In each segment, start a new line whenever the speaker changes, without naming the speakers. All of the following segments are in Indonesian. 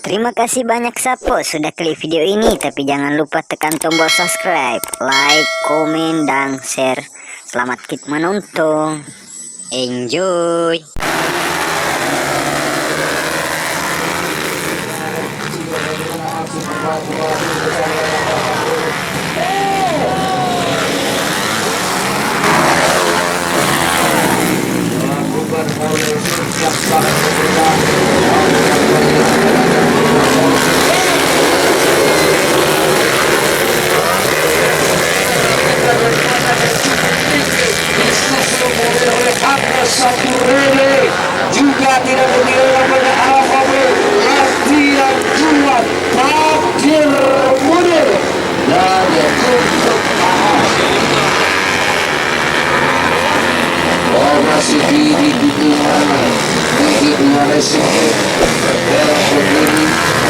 Terima kasih banyak Sapo sudah klik video ini, tapi jangan lupa tekan tombol subscribe, like, komen, dan share. Selamat menonton. Enjoy.
Juga tidak mengira pada apapun latihan kuat takdir munir dan untuk masih di Malaysia dalam berdiri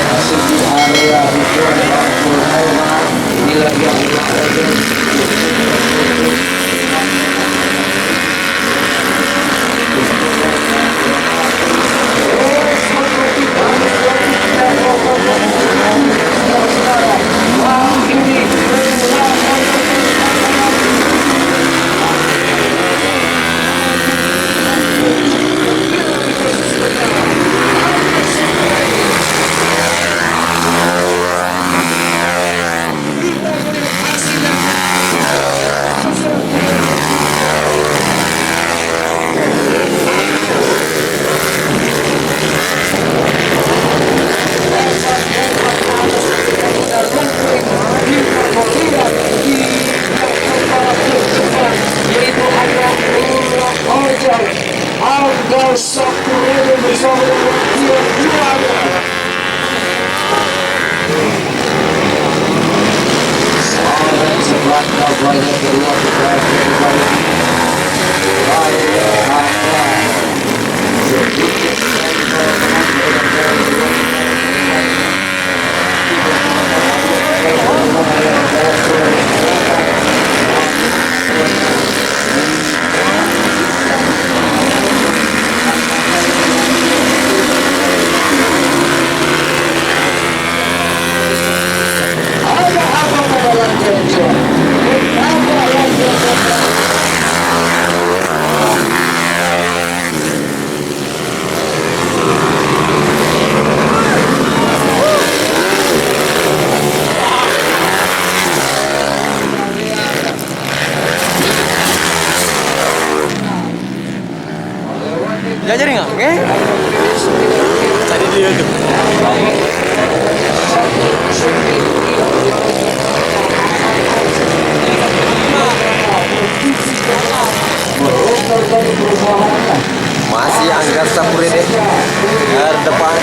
masuk di area hukuman ini lagi yang
Jadi nggak? Cari dia tuh. Masih Anggar Sapure deh. Dari depan.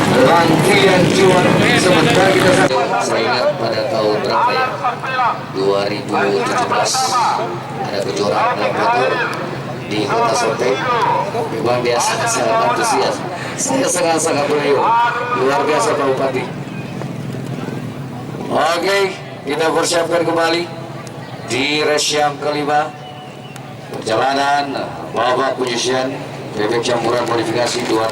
rangkaian cuan sementara kita saya ingat pada tahun berapa ya 2017 ada kejuaraan dalam motor di Kota Sorte. Memang dia sangat antusias, saya sangat beliau, luar biasa Pak Bupati. Oke, kita persiapkan kembali di race yang kelima perjalanan babak penyisian bebek campuran modifikasi 2